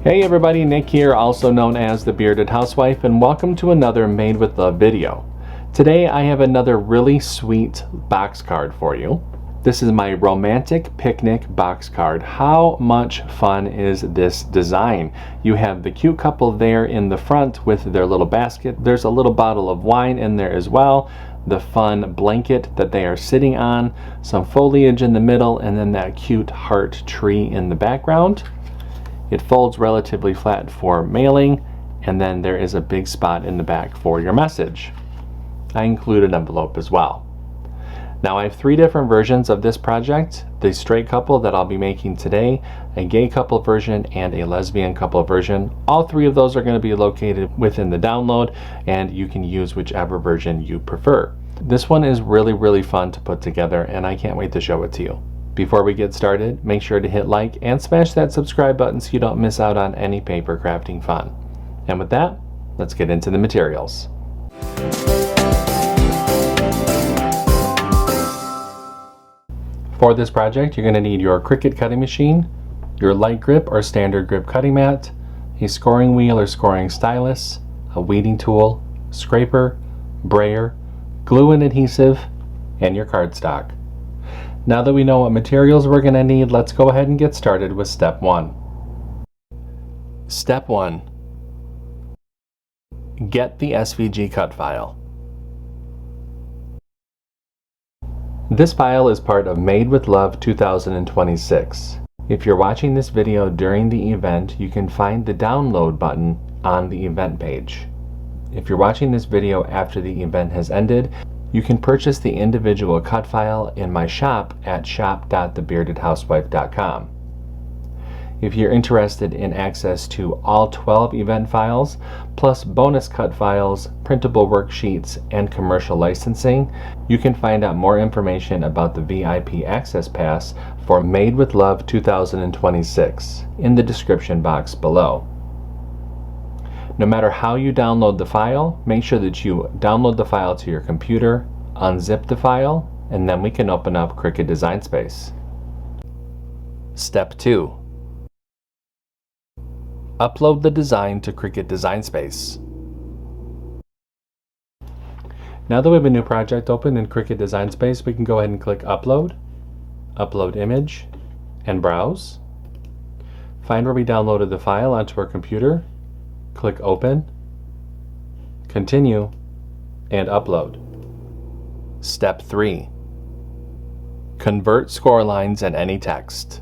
Hey everybody, Nick here, also known as the Bearded Housewife, and welcome to another Made with Love video. Today I have another really sweet box card for you. This is my romantic picnic box card. How much fun is this design? You have the cute couple there in the front with their little basket. There's a little bottle of wine in there as well. The fun blanket that they are sitting on, some foliage in the middle, and then that cute heart tree in the background. It folds relatively flat for mailing, and then there is a big spot in the back for your message. I include an envelope as well. Now I have three different versions of this project: the straight couple that I'll be making today, a gay couple version, and a lesbian couple version. All three of those are going to be located within the download, and you can use whichever version you prefer. This one is really fun to put together, and I can't wait to show it to you. Before we get started, make sure to hit like and smash that subscribe button so you don't miss out on any paper crafting fun. And with that, let's get into the materials. For this project, you're going to need your CRICUT cutting machine, your light grip or standard grip cutting mat, a scoring wheel or scoring stylus, a weeding tool, scraper, brayer, glue and adhesive, and your cardstock. Now that we know what materials we're going to need, let's go ahead and get started with step 1. Step 1. Get the SVG cut file. This file is part of Made with Love 2026. If you're watching this video during the event, you can find the download button on the event page. If you're watching this video after the event has ended, you can purchase the individual cut file in my shop at shop.thebeardedhousewife.com. If you're interested in access to all 12 event files, plus bonus cut files, printable worksheets, and commercial licensing, you can find out more information about the VIP Access Pass for Made with Love 2026 in the description box below. No matter how you download the file, make sure that you download the file to your computer, unzip the file, and then we can open up CRICUT Design Space. Step 2. Upload the design to CRICUT Design Space. Now that we have a new project open in CRICUT Design Space, we can go ahead and click Upload, Upload Image, and Browse. Find where we downloaded the file onto our computer. Click Open, Continue, and Upload. Step 3. Convert score lines and any text.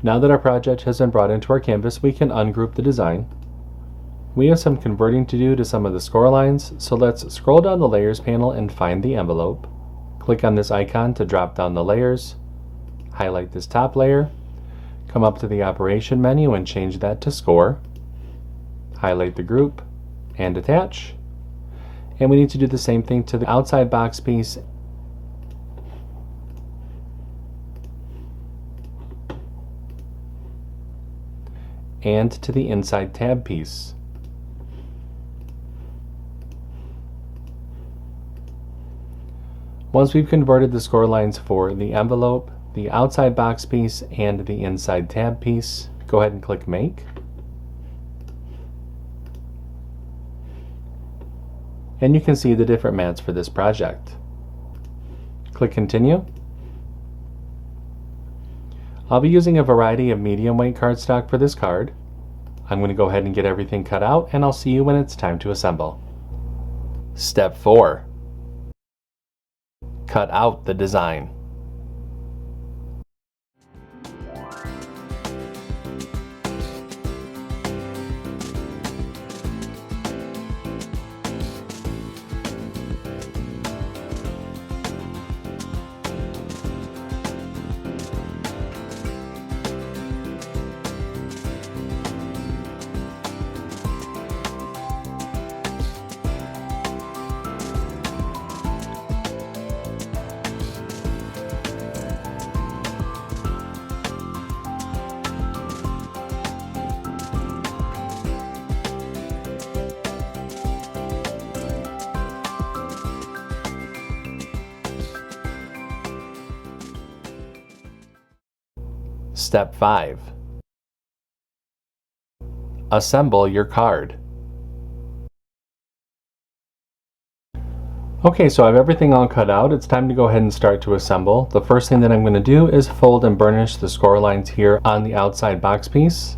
Now that our project has been brought into our canvas, we can ungroup the design. We have some converting to do to some of the score lines, so let's scroll down the Layers panel and find the envelope. Click on this icon to drop down the layers. Highlight this top layer. Come up to the Operation menu and change that to Score. Highlight the group and attach. And we need to do the same thing to the outside box piece and to the inside tab piece. Once we've converted the score lines for the envelope, the outside box piece, and the inside tab piece, go ahead and click Make. And you can see the different mats for this project. Click Continue. I'll be using a variety of medium weight cardstock for this card. I'm going to go ahead and get everything cut out, and I'll see you when it's time to assemble. Step 4. Cut out the design. Step 5. Assemble your card. Okay, so I have everything all cut out. It's time to go ahead and start to assemble. The first thing that I'm going to do is fold and burnish the score lines here on the outside box piece.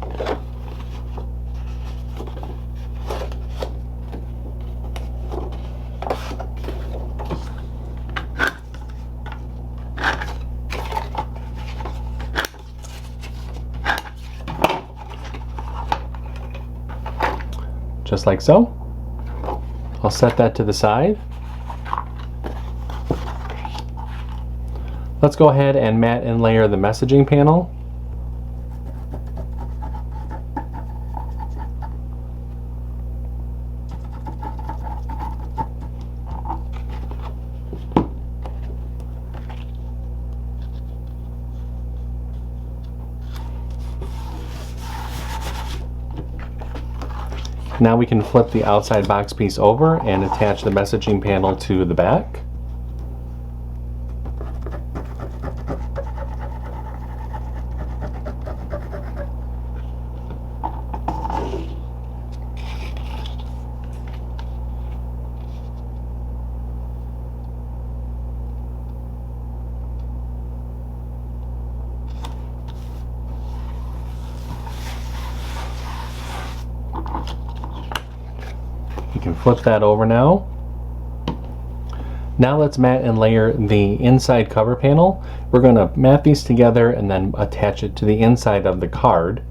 Just like so. I'll set that to the side. Let's go ahead and mat and layer the messaging panel. Now we can flip the outside box piece over and attach the messaging panel to the back. You can flip that over now. Now let's mat and layer the inside cover panel. We're going to mat these together and then attach it to the inside of the card.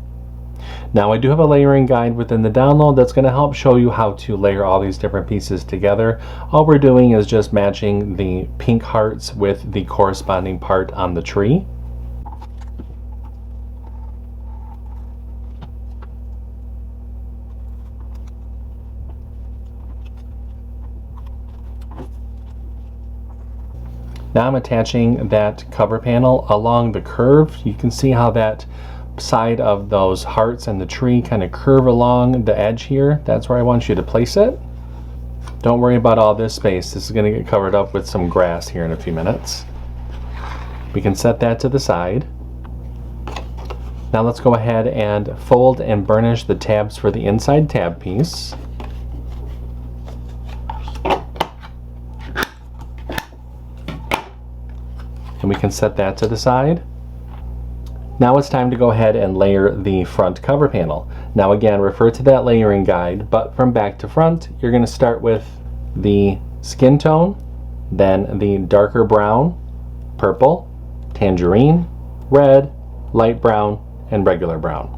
Now I do have a layering guide within the download that's going to help show you how to layer all these different pieces together. All we're doing is just matching the pink hearts with the corresponding part on the tree. Now I'm attaching that cover panel along the curve. You can see how that side of those hearts and the tree kind of curve along the edge here. That's where I want you to place it. Don't worry about all this space. This is going to get covered up with some grass here in a few minutes. We can set that to the side. Now let's go ahead and fold and burnish the tabs for the inside tab piece. And we can set that to the side. Now it's time to go ahead and layer the front cover panel. Now again, refer to that layering guide, but from back to front, you're going to start with the skin tone, then the darker brown, purple, tangerine, red, light brown, and regular brown.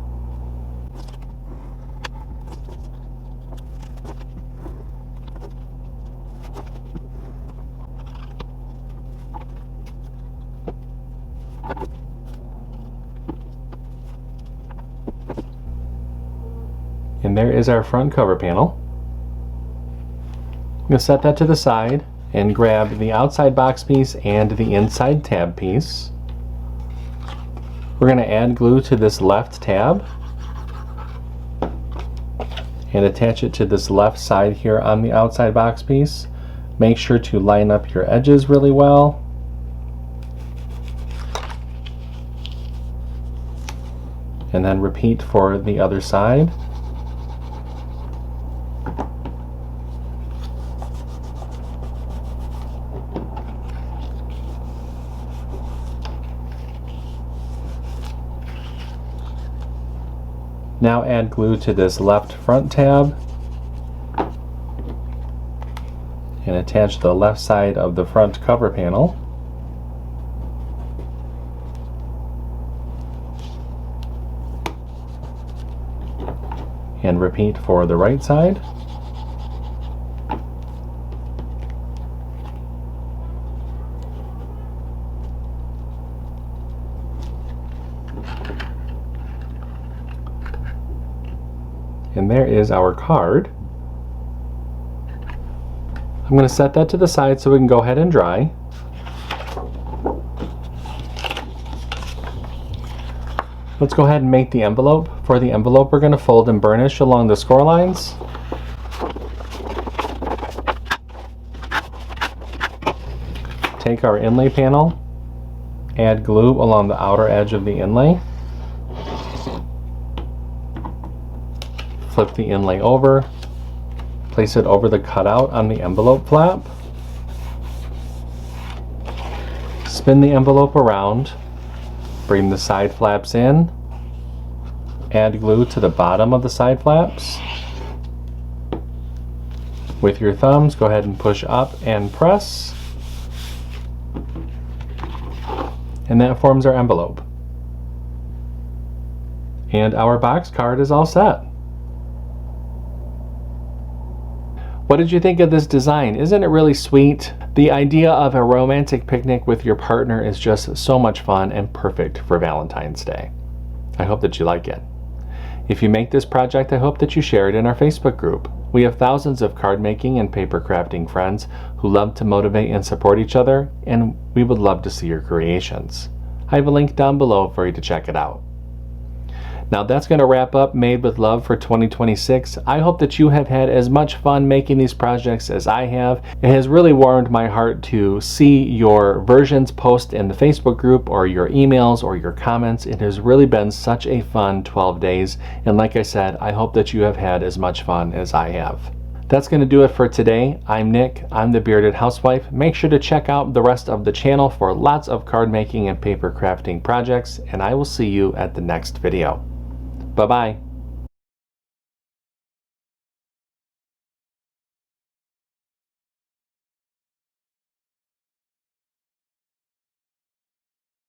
And there is our front cover panel. I'm going to set that to the side and grab the outside box piece and the inside tab piece. We're going to add glue to this left tab and attach it to this left side here on the outside box piece. Make sure to line up your edges really well. And then repeat for the other side. Now add glue to this left front tab and attach the left side of the front cover panel. And repeat for the right side. And there is our card. I'm going to set that to the side so we can go ahead and dry. Let's go ahead and make the envelope. For the envelope, we're going to fold and burnish along the score lines. Take our inlay panel, add glue along the outer edge of the inlay. Flip the inlay over, place it over the cutout on the envelope flap, spin the envelope around, bring the side flaps in, add glue to the bottom of the side flaps. With your thumbs, go ahead and push up and press, and that forms our envelope. And our box card is all set. What did you think of this design? Isn't it really sweet? The idea of a romantic picnic with your partner is just so much fun and perfect for Valentine's Day. I hope that you like it. If you make this project, I hope that you share it in our Facebook group. We have thousands of card making and paper crafting friends who love to motivate and support each other, and we would love to see your creations. I have a link down below for you to check it out. Now that's going to wrap up Made with Love for 2026. I hope that you have had as much fun making these projects as I have. It has really warmed my heart to see your versions post in the Facebook group or your emails or your comments. It has really been such a fun 12 days. And like I said, I hope that you have had as much fun as I have. That's going to do it for today. I'm Nick. I'm the Bearded Housewife. Make sure to check out the rest of the channel for lots of card making and paper crafting projects, and I will see you at the next video. Bye-bye.